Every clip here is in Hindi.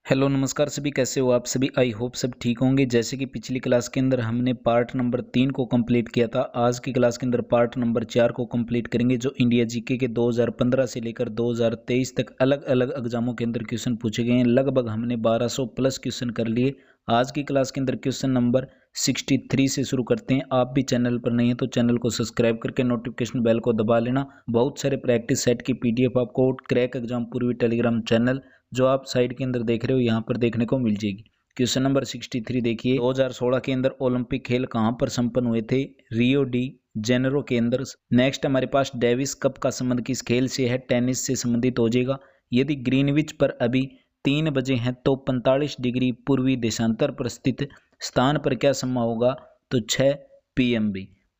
हेलो नमस्कार सभी, कैसे हो आप सभी। आई होप सब ठीक होंगे। जैसे कि पिछली क्लास के अंदर हमने पार्ट नंबर 3 को कंप्लीट किया था, आज की क्लास के अंदर पार्ट नंबर 4 को कंप्लीट करेंगे, जो इंडिया जीके के 2015 से लेकर 2023 तक अलग अलग एग्जामों के अंदर क्वेश्चन पूछे गए हैं। लगभग हमने 1200 प्लस क्वेश्चन कर लिए। आज की क्लास के अंदर क्वेश्चन नंबर 63 से शुरू करते हैं। आप भी चैनल पर नहीं है तो चैनल को सब्सक्राइब करके नोटिफिकेशन बेल को दबा लेना। बहुत सारे प्रैक्टिस सेट की पीडीएफ आपको क्रैक एग्जाम पूर्वी टेलीग्राम चैनल जो आप साइड के अंदर देख रहे हो यहाँ पर देखने को मिल जाएगी। क्वेश्चन नंबर 63 देखिए, 2016 के अंदर ओलंपिक खेल कहाँ पर संपन्न हुए थे? रियो डी जेनेरो के अंदर। नेक्स्ट हमारे पास डेविस कप का संबंध किस खेल से है? टेनिस से संबंधित हो जाएगा। यदि ग्रीनविच पर अभी 3 बजे हैं तो 45 डिग्री पूर्वी देशांतर पर स्थित स्थान पर क्या समय होगा? तो 6 PM।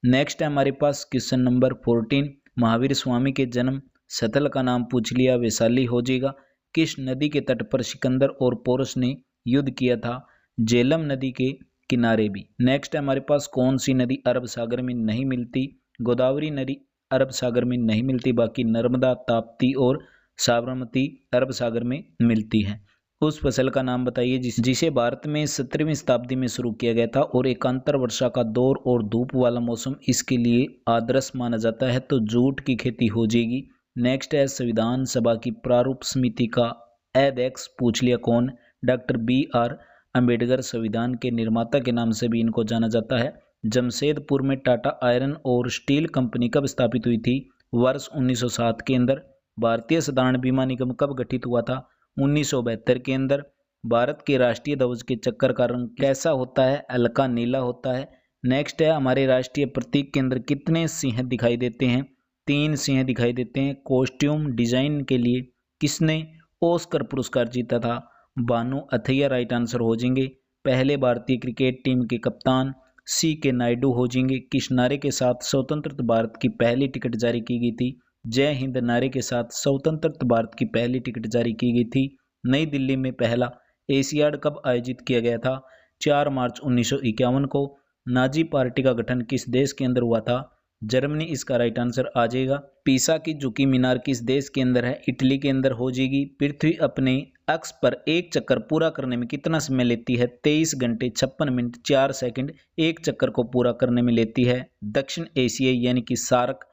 नेक्स्ट है हमारे पास क्वेश्चन नंबर 14, महावीर स्वामी के जन्म स्थल का नाम पूछ लिया, वैशाली हो जाएगा। किस नदी के तट पर सिकंदर और पोरस ने युद्ध किया था? झेलम नदी के किनारे भी। नेक्स्ट है हमारे पास कौन सी नदी अरब सागर में नहीं मिलती? गोदावरी नदी अरब सागर में नहीं मिलती, बाकी नर्मदा, ताप्ती और साबरमती अरब सागर में मिलती है। उस फसल का नाम बताइए जिसे भारत में 17वीं शताब्दी में शुरू किया गया था और एकांतर वर्षा का दौर और धूप वाला मौसम इसके लिए आदर्श माना जाता है, तो जूट की खेती हो जाएगी। नेक्स्ट है संविधान सभा की प्रारूप समिति का अध्यक्ष पूछ लिया कौन? Doctor BR Ambedkar. संविधान के निर्माता के नाम से भी इनको जाना जाता है। जमशेदपुर में टाटा आयरन और स्टील कंपनी कब स्थापित हुई थी? वर्ष 1907 के अंदर। भारतीय साधारण बीमा निगम कब गठित हुआ था? 1972 के अंदर। भारत के राष्ट्रीय ध्वज के चक्कर का रंग कैसा होता है? हल्का नीला होता है। नेक्स्ट है हमारे राष्ट्रीय प्रतीक के अंदर कितने सिंह दिखाई देते हैं? 3 सिंह दिखाई देते हैं। कॉस्ट्यूम डिजाइन के लिए किसने ऑस्कर पुरस्कार जीता था? बानू अथैया राइट आंसर हो जाएंगे। पहले भारतीय क्रिकेट टीम के कप्तान CK नायडू हो जाएंगे। किस नारे के साथ स्वतंत्र भारत की पहली टिकट जारी की गई थी? जय हिंद नारे के साथ स्वतंत्र भारत की पहली टिकट जारी की गई थी। नई दिल्ली में पहला एशियाड कब आयोजित किया गया था? 4 मार्च 1951 को। नाजी पार्टी का गठन किस देश के अंदर हुआ था? जर्मनी इसका राइट आंसर आ जाएगा। पीसा की झुकी मीनार किस देश के अंदर है? इटली के अंदर हो जाएगी। पृथ्वी अपने अक्ष पर एक चक्कर पूरा करने में कितना समय लेती है? 23 घंटे 56 मिनट 4 सेकंड एक चक्कर को पूरा करने में लेती है। दक्षिण एशियाई यानी कि सार्क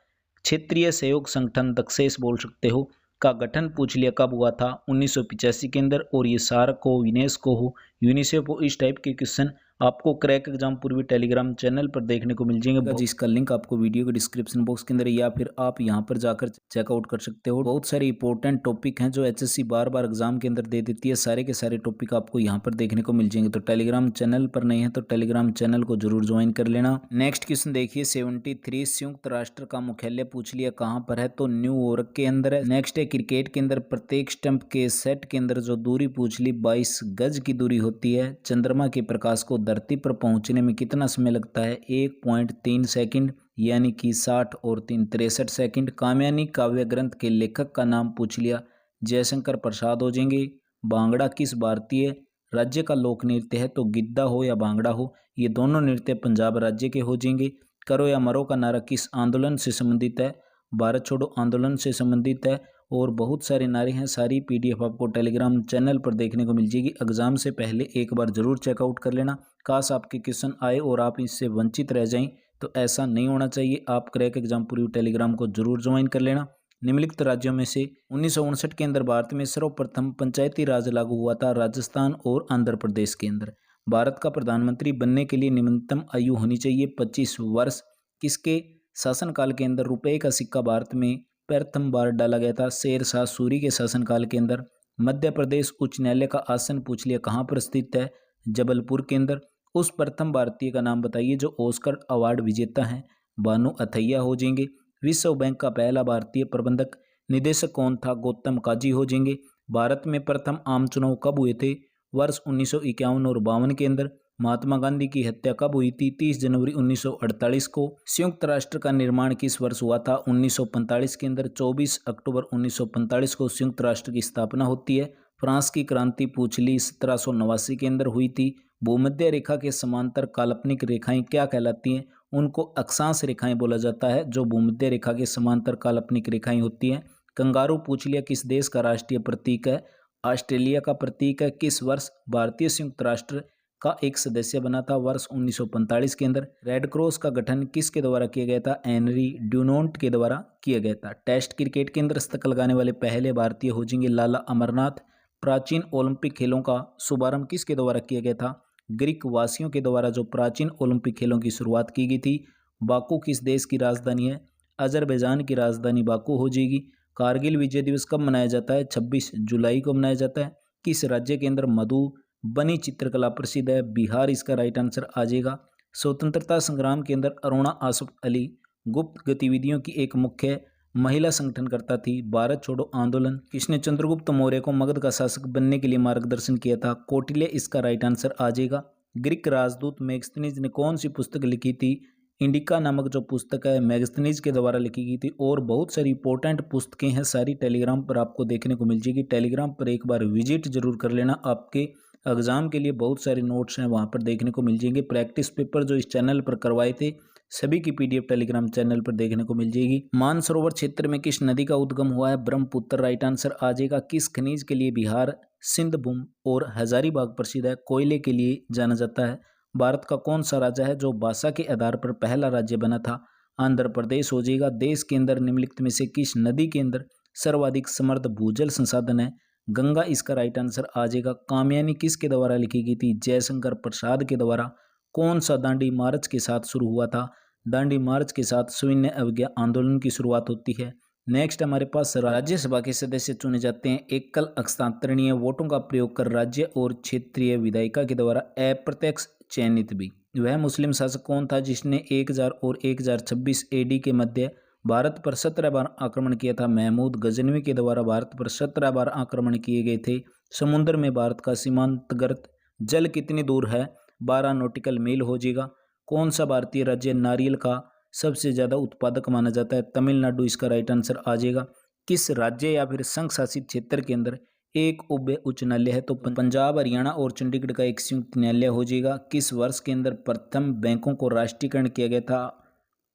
क्षेत्रीय सहयोग संगठन दक्षेस बोल सकते हो का गठन पूछ लिया कब हुआ था? 1985 के अंदर। और ये सार्क हो, यूनेस्को हो, यूनिसेफ हो, इस टाइप के क्वेश्चन आपको क्रैक एग्जाम पूर्वी टेलीग्राम चैनल पर देखने को मिल जाएंगे, जिसका लिंक आपको वीडियो के डिस्क्रिप्शन बॉक्स के अंदर या फिर आप यहां पर जाकर चेकआउट कर सकते हो। बहुत सारे इंपॉर्टेंट टॉपिक हैं जो HSC बार बार एग्जाम के अंदर दे देती है। सारे के सारे टॉपिक आपको यहां पर देखने को मिल जाएंगे। तो टेलीग्राम चैनल पर नहीं है तो टेलीग्राम चैनल को जरूर ज्वाइन कर लेना। नेक्स्ट क्वेश्चन देखिए 73, संयुक्त राष्ट्र का मुख्यालय पूछ लिया कहाँ पर है? तो न्यूयॉर्क के अंदर है। नेक्स्ट है क्रिकेट के अंदर प्रत्येक स्टंप के सेट के अंदर जो दूरी पूछ ली 22 गज की दूरी होती है। चंद्रमा के प्रकाश को धरती पर पहुंचने में कितना समय लगता है? 1.3 सेकंड यानी कि 60 और 3 63 सेकंड। कामयानी काव्य ग्रंथ के लेखक का नाम पूछ लिया, जयशंकर प्रसाद हो जाएंगे। भांगड़ा किस भारतीय राज्य का लोक नृत्य है? तो गिद्धा हो या भांगड़ा हो, ये दोनों नृत्य पंजाब राज्य के हो जाएंगे। करो या मरो का नारा किस आंदोलन से संबंधित है? भारत छोड़ो आंदोलन से संबंधित है। और बहुत सारे नारे हैं, सारी PDF आपको टेलीग्राम चैनल पर देखने को मिल जाएगी। एग्जाम से पहले एक बार जरूर चेकआउट कर लेना। काश आपके क्वेश्चन आए और आप इससे वंचित रह जाएं, तो ऐसा नहीं होना चाहिए। आप क्रैक एग्जाम पूरी टेलीग्राम को जरूर ज्वाइन कर लेना। निम्नलिखित राज्यों में से 1959 के अंदर भारत में सर्वप्रथम पंचायती राज लागू हुआ था? राजस्थान और आंध्र प्रदेश के अंदर। भारत का प्रधानमंत्री बनने के लिए न्यूनतम आयु होनी चाहिए 25 वर्ष। किसके शासनकाल के अंदर रुपए का सिक्का भारत में प्रथम बार डाला गया था? शेरशाह सूरी के शासनकाल के अंदर। मध्य प्रदेश उच्च न्यायालय का आसन पूछ लिया कहाँ पर स्थित है? जबलपुर के अंदर। उस प्रथम भारतीय का नाम बताइए जो ऑस्कर अवार्ड विजेता हैं? बानू अथैया हो जाएंगे। विश्व बैंक का पहला भारतीय प्रबंधक निदेशक कौन था? गौतम काजी हो जाएंगे। भारत में प्रथम आम चुनाव कब हुए थे? वर्ष 1951 और 52 के अंदर। महात्मा गांधी की हत्या कब हुई थी? 30 जनवरी 1948 को। संयुक्त राष्ट्र का निर्माण किस वर्ष हुआ था? 1945 के अंदर। 24 अक्टूबर 1945 को संयुक्त राष्ट्र की स्थापना होती है। फ्रांस की क्रांति पूछ ली 1789 के अंदर हुई थी। भूमध्य रेखा के समांतर काल्पनिक रेखाएं क्या कहलाती हैं? उनको अक्षांश रेखाएं बोला जाता है, जो भूमध्य रेखा के समांतर काल्पनिक रेखाएं होती हैं। कंगारू पूछ लिया किस देश का राष्ट्रीय प्रतीक है? ऑस्ट्रेलिया का प्रतीक है। किस वर्ष भारतीय संयुक्त राष्ट्र का एक सदस्य बना था? वर्ष 1945 के अंदर। रेड क्रॉस का गठन किसके द्वारा किया गया था? हेनरी ड्यूनोंट के द्वारा किया गया था। टेस्ट क्रिकेट के अंदर शतक लगाने वाले पहले भारतीय हो जाएंगे लाला अमरनाथ। प्राचीन ओलंपिक खेलों का शुभारंभ किसके द्वारा किया गया था? ग्रीक वासियों के द्वारा जो प्राचीन ओलंपिक खेलों की शुरुआत की गई थी। बाकू किस देश की राजधानी है? अजरबैजान की राजधानी बाकू हो जाएगी। कारगिल विजय दिवस कब मनाया जाता है? 26 जुलाई को मनाया जाता है। किस राज्य के अंदर मधुबनी चित्रकला प्रसिद्ध है? बिहार इसका राइट आंसर आ जाएगा। स्वतंत्रता संग्राम के अंदर अरुणा आसफ अली गुप्त गतिविधियों की एक मुख्य महिला संगठनकर्ता थी। भारत छोड़ो आंदोलन किसने चंद्रगुप्त मौर्य को मगध का शासक बनने के लिए मार्गदर्शन किया था? कौटिल्य इसका राइट आंसर आ जाएगा। ग्रीक राजदूत मेगस्थनीज ने कौन सी पुस्तक लिखी थी? इंडिका नामक जो पुस्तक है मेगस्थनीज के द्वारा लिखी गई थी। और बहुत सारी इंपॉर्टेंट पुस्तकें हैं, सारी टेलीग्राम पर आपको देखने को मिल जाएगी। टेलीग्राम पर एक बार विजिट जरूर कर लेना, आपके एग्जाम के लिए बहुत सारे नोट्स हैं वहां पर देखने को मिल जाएंगे। प्रैक्टिस पेपर जो इस चैनल पर करवाए थे सभी की पीडीएफ टेलीग्राम चैनल पर देखने को मिल जाएगी। मानसरोवर क्षेत्र में किस नदी का उद्गम हुआ है? ब्रह्मपुत्र राइट आंसर आ जाएगा। किस खनिज के लिए बिहार सिंधभूम और हजारीबाग प्रसिद्ध है? कोयले के लिए जाना जाता है। भारत का कौन सा राज्य है जो भाषा के आधार पर पहला राज्य बना था? आंध्र प्रदेश हो जाएगा। देश के अंदर निम्नलिखित में से किस नदी के अंदर सर्वाधिक समृद्ध भूजल संसाधन है? गंगा इसका राइट आंसर आ जाएगा। कामयानी किसके द्वारा लिखी गई थी? जयशंकर प्रसाद के द्वारा। कौन सा दांडी मार्च के साथ शुरू हुआ था? दांडी मार्च के साथ शून्य अवज्ञा आंदोलन की शुरुआत होती है। नेक्स्ट हमारे पास राज्यसभा के सदस्य चुने जाते हैं एकल हस्तांतरणीय वोटों का प्रयोग कर राज्य और क्षेत्रीय विधायिका के द्वारा अप्रत्यक्ष चयनित भी। वह मुस्लिम शासक कौन था जिसने 1000 और 1026 एडी के मध्य भारत पर 17 बार आक्रमण किया था? महमूद गजनवी के द्वारा भारत पर 17 बार आक्रमण किए गए थे। समुद्र में भारत का सीमांतगर्त जल कितनी दूर है? 12 नॉटिकल मील हो जाएगा। कौन सा भारतीय राज्य नारियल का सबसे ज्यादा उत्पादक माना जाता है? तमिलनाडु इसका राइट आंसर आ जाएगा। किस राज्य या फिर संघ शासित क्षेत्र के अंदर एक उच्च न्यायालय है? तो पंजाब, हरियाणा और चंडीगढ़ का एक संयुक्त न्यायालय हो जाएगा। किस वर्ष के अंदर प्रथम बैंकों को राष्ट्रीयकरण किया गया था?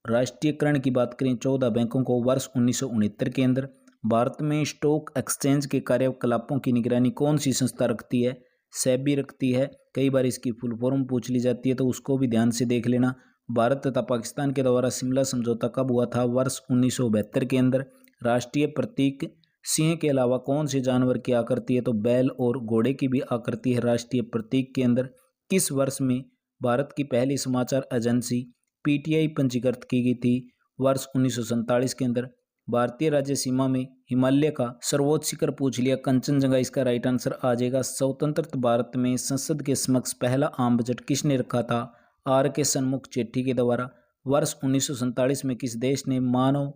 राष्ट्रीयकरण की बात करें 14 बैंकों को वर्ष 1969 के अंदर। भारत में स्टॉक एक्सचेंज के कार्यकलापों की निगरानी कौन सी संस्था रखती है? सेबी रखती है। कई बार इसकी फुल फॉर्म पूछ ली जाती है तो उसको भी ध्यान से देख लेना। भारत तथा पाकिस्तान के द्वारा शिमला समझौता कब हुआ था? वर्ष 1972 के अंदर। राष्ट्रीय प्रतीक सिंह के अलावा कौन से जानवर की आकृति है? तो बैल और घोड़े की भी आकृति है राष्ट्रीय प्रतीक के अंदर। किस वर्ष में भारत की पहली समाचार एजेंसी पीटीआई पंजीकृत की गई थी? वर्ष 1947 के अंदर। भारतीय राज्य सीमा में हिमालय का सर्वोच्च शिखर पूछ लिया, कंचनजंगा इसका राइट आंसर आ जाएगा। स्वतंत्र भारत में संसद के समक्ष पहला आम बजट किसने रखा था? आर के सन्मुख चेट्टी के द्वारा। वर्ष 1947 में किस देश ने मानव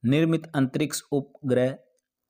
निर्मित अंतरिक्ष उपग्रह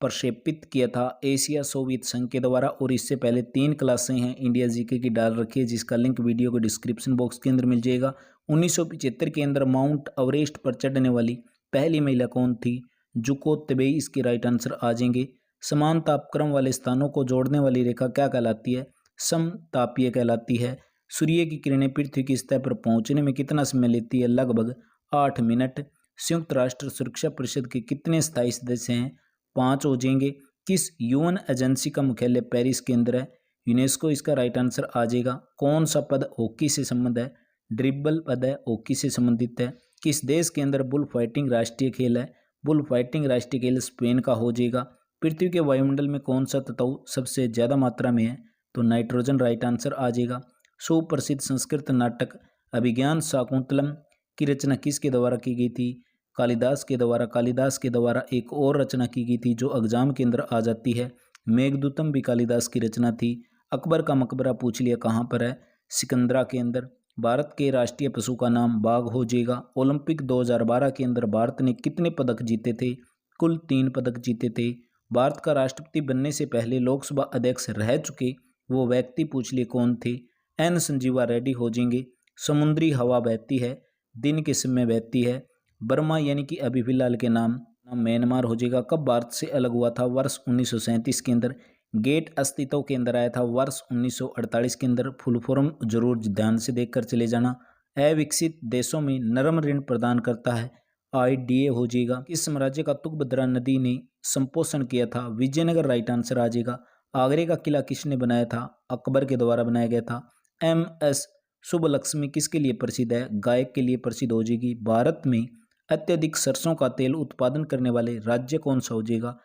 प्रक्षेपित किया था? एशिया सोवियत संघ के द्वारा। और इससे पहले 3 क्लासें हैं इंडिया जीके की डाल रखी है जिसका लिंक वीडियो के डिस्क्रिप्शन बॉक्स के अंदर मिल जाएगा। 1975 के अंदर माउंट एवरेस्ट पर चढ़ने वाली पहली महिला कौन थी? जुको तबेई इसके राइट आंसर आ जाएंगे। समान तापक्रम वाले स्थानों को जोड़ने वाली रेखा क्या कहलाती है? समतापीय कहलाती है। सूर्य की किरणें पृथ्वी की सतह पर पहुंचने में कितना समय लेती है? लगभग 8 मिनट। संयुक्त राष्ट्र सुरक्षा परिषद के कितने स्थायी सदस्य हैं? 5 हो जाएंगे। किस यूएन एजेंसी का मुख्यालय पेरिस के अंदर है? यूनेस्को इसका राइट आंसर आ जाएगा। कौन सा पद हॉकी से संबंध है? ड्रिबल पद है, हॉकी से संबंधित है। किस देश के अंदर बुल फाइटिंग राष्ट्रीय खेल है? बुल फाइटिंग राष्ट्रीय खेल स्पेन का हो जाएगा। पृथ्वी के वायुमंडल में कौन सा तत्व सबसे ज्यादा मात्रा में है? तो नाइट्रोजन राइट आंसर आ जाएगा। सुप्रसिद्ध संस्कृत नाटक अभिज्ञान शाकुंतलम की रचना किसके द्वारा की गई थी? कालिदास के द्वारा। कालिदास के द्वारा एक और रचना की गई थी जो एग्जाम के अंदर आ जाती है, मेघदूतम भी कालिदास की रचना थी। अकबर का मकबरा पूछ लिया कहाँ पर है? सिकंदरा के अंदर। भारत के राष्ट्रीय पशु का नाम बाघ हो जाएगा। ओलंपिक 2012 के अंदर भारत ने कितने पदक जीते थे? कुल 3 पदक जीते थे। भारत का राष्ट्रपति बनने से पहले लोकसभा अध्यक्ष रह चुके वो व्यक्ति पूछ लिए कौन थे? एन संजीवा रेड्डी हो जाएंगे। समुद्री हवा बहती है, दिन के समय बहती है। बर्मा यानी कि अभी फिलहाल के नाम म्यांमार हो जाएगा। कब भारत से अलग हुआ था? वर्ष 1937 के अंदर। गेट अस्तित्व के अंदर आया था वर्ष 1948 के अंदर। फुल फॉर्म जरूर ध्यान से देखकर चले जाना। अविकसित देशों में नरम ऋण प्रदान करता है, आईडीए हो जाएगा। किस साम्राज्य का तुंगभद्रा नदी ने संपोषण किया था? विजयनगर राइट आंसर आ जाएगा। आगरे का किला किसने बनाया था? अकबर के द्वारा बनाया गया था। MS सुब्बलक्ष्मी किसके लिए प्रसिद्ध है? गायक के लिए प्रसिद्ध हो जाएगी। भारत में अत्यधिक सरसों का तेल उत्पादन करने वाले राज्य कौन सा हो जाएगा?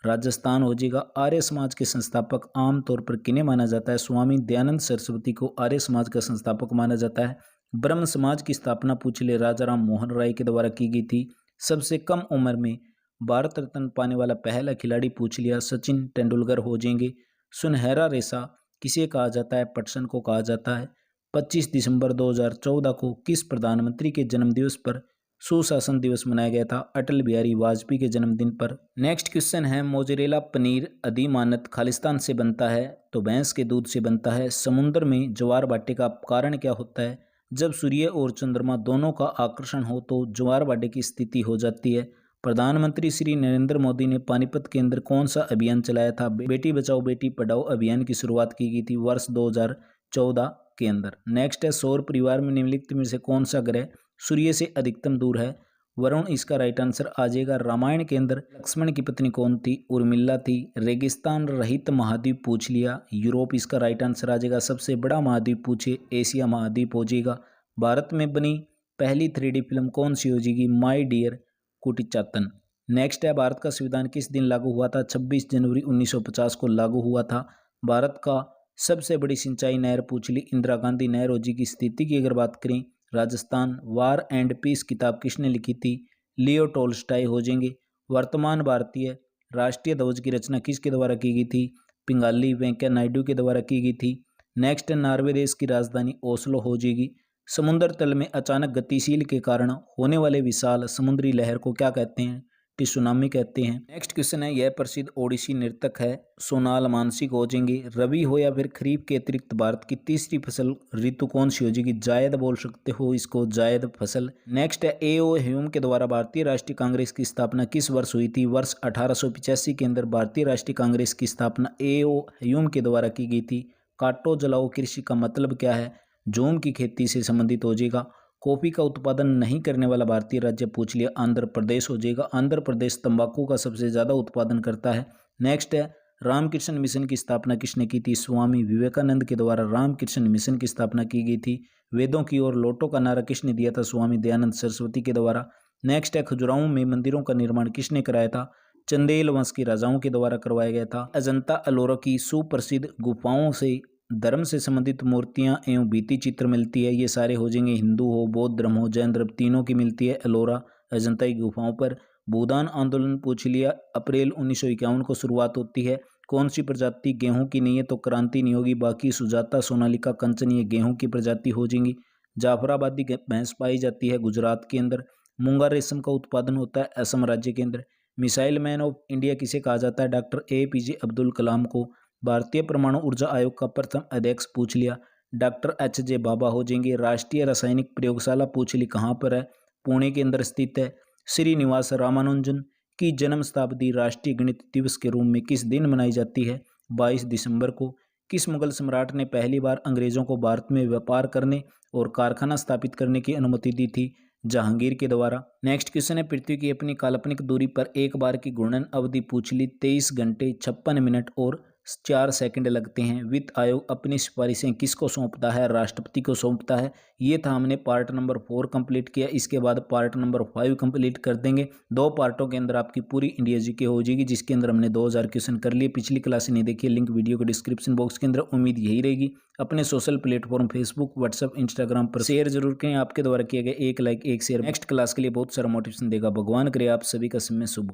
राजस्थान हो जाएगा। आर्य समाज के संस्थापक आमतौर पर किन्हें माना जाता है? स्वामी दयानंद सरस्वती को आर्य समाज का संस्थापक माना जाता है। ब्रह्म समाज की स्थापना पूछ ले राजा राम मोहन राय के द्वारा की गई थी। सबसे कम उम्र में भारत रत्न पाने वाला पहला खिलाड़ी पूछ लिया, सचिन तेंदुलकर हो जाएंगे। सुनहरा रेशा किसे कहा जाता है? पटसन को कहा जाता है। 25 दिसंबर 2014 को किस प्रधानमंत्री के जन्मदिवस पर सुशासन दिवस मनाया गया था? अटल बिहारी वाजपेयी के जन्मदिन पर। नेक्स्ट क्वेश्चन है, मोजरेला पनीर अधिमानत खालिस्तान से बनता है तो भैंस के दूध से बनता है। समुद्र में ज्वार भाटे का कारण क्या होता है? जब सूर्य और चंद्रमा दोनों का आकर्षण हो तो ज्वार भाटे की स्थिति हो जाती है। प्रधानमंत्री श्री नरेंद्र मोदी ने पानीपत के अंदर कौन सा अभियान चलाया था? बेटी बचाओ बेटी पढ़ाओ अभियान की शुरुआत की गई थी वर्ष 2014 के अंदर। नेक्स्ट है, सौर परिवार में निम्नलिखित में से कौन सा ग्रह सूर्य से अधिकतम दूर है? वरुण इसका राइट आंसर आ जाएगा। रामायण के अंदर लक्ष्मण की पत्नी कौन थी? उर्मिला थी। रेगिस्तान रहित महाद्वीप पूछ लिया, यूरोप इसका राइट आंसर आ जाएगा। सबसे बड़ा महाद्वीप पूछे, एशिया महाद्वीप हो जाएगा। भारत में बनी पहली 3D फिल्म कौन सी हो जाएगी? My dear कुटीचातन। नेक्स्ट है, भारत का संविधान किस दिन लागू हुआ था? 26 जनवरी 1950 को लागू हुआ था। भारत का सबसे बड़ी सिंचाई नहर पूछ ली, इंदिरा गांधी नहर हो जाएगी। स्थिति की अगर बात करें, राजस्थान। वार एंड पीस किताब किसने लिखी थी? लियो टोल्स्टॉय हो जाएंगे। वर्तमान भारतीय राष्ट्रीय ध्वज की रचना किसके द्वारा की गई थी? पिंगाली वेंकैया नायडू के द्वारा की गई थी। नेक्स्ट, नॉर्वे देश की राजधानी ओस्लो हो जाएगी। समुद्र तल में अचानक गतिशील के कारण होने वाले विशाल समुद्री लहर को क्या कहते हैं? सुनामी कहते हैं। नेक्स्ट क्वेश्चन है, यह प्रसिद्ध ओडिसी नृतक है सोनाल मानसिक हो जाएंगे। रबी हो या फिर खरीफ के अतिरिक्त भारत की तीसरी फसल ऋतु कौन सी हो जाएगी? जायद बोल सकते हो इसको, जायद फसल। नेक्स्ट है, A.O. ह्यूम के द्वारा भारतीय राष्ट्रीय कांग्रेस की स्थापना किस वर्ष हुई थी? वर्ष 1885 के अंदर भारतीय राष्ट्रीय कांग्रेस की स्थापना A.O. ह्यूम के द्वारा की गई थी। काटो जलाओ कृषि का मतलब क्या है? झूम की खेती से संबंधित हो जाएगा। कॉफी का उत्पादन नहीं करने वाला भारतीय राज्य पूछ लिया, आंध्र प्रदेश हो जाएगा। आंध्र प्रदेश तंबाकू का सबसे ज्यादा उत्पादन करता है। नेक्स्ट है, रामकृष्ण मिशन की स्थापना किसने की थी? स्वामी विवेकानंद के द्वारा रामकृष्ण मिशन की स्थापना की गई थी। वेदों की ओर लौटो का नारा किसने दिया था? स्वामी दयानंद सरस्वती के द्वारा। नेक्स्ट है, खजुराहो में मंदिरों का निर्माण किसने कराया था? चंदेल वंश के राजाओं के द्वारा करवाया गया था। अजंता एलोरा की सुप्रसिद्ध गुफाओं से धर्म से संबंधित मूर्तियां एवं भित्ति चित्र मिलती है। ये सारे हो जाएंगे, हिंदू हो, बौद्ध धर्म हो, जैन धर्म, तीनों की मिलती है एलोरा अजंता की गुफाओं पर। भूदान आंदोलन पूछ लिया, अप्रैल 1951 को शुरुआत होती है। कौन सी प्रजाति गेहूं की नहीं है तो क्रांति नहीं होगी। बाकी सुजाता, सोनालिका, कंचन ये गेहूं की प्रजाति हो जाएंगी। जाफराबादी भैंस पाई जाती है गुजरात के अंदर। मूंगा रेशम का उत्पादन होता है असम राज्य के अंदर। मिसाइल मैन ऑफ इंडिया किसे कहा जाता है? डॉक्टर APJ अब्दुल कलाम को। भारतीय परमाणु ऊर्जा आयोग का प्रथम अध्यक्ष पूछ लिया, डॉक्टर HJ बाबा हो जाएंगे। राष्ट्रीय रासायनिक प्रयोगशाला पूछ ली कहाँ पर है? पुणे के अंदर स्थित है। श्रीनिवास रामानुजन की जन्म शताब्दी राष्ट्रीय गणित दिवस के रूप में किस दिन मनाई जाती है? 22 दिसंबर को। किस मुगल सम्राट ने पहली बार अंग्रेजों को भारत में व्यापार करने और कारखाना स्थापित करने की अनुमति दी थी? जहांगीर के द्वारा। नेक्स्ट क्वेश्चन है, पृथ्वी की अपनी काल्पनिक दूरी पर एक बार की घूर्णन अवधि पूछ ली, 23 घंटे 56 मिनट और 4 सेकंड लगते हैं। वित्त आयोग अपनी सिफारिशें किसको सौंपता है? राष्ट्रपति को सौंपता है। ये था, हमने पार्ट नंबर 4 कंप्लीट किया। इसके बाद पार्ट नंबर 5 कंप्लीट कर देंगे। 2 पार्टों के अंदर आपकी पूरी इंडिया जीके हो जाएगी, जिसके अंदर हमने 2000 क्वेश्चन कर लिए। पिछली क्लास नहीं देखी, लिंक वीडियो के डिस्क्रिप्शन बॉक्स के अंदर। उम्मीद यही रहेगी अपने social platform Facebook, WhatsApp, Instagram पर शेयर जरूर करें। आपके द्वारा किए गए एक लाइक, एक शेयर नेक्स्ट क्लास के लिए बहुत सारा मोटिवेशन देगा। भगवान करे आप सभी का समय शुभ।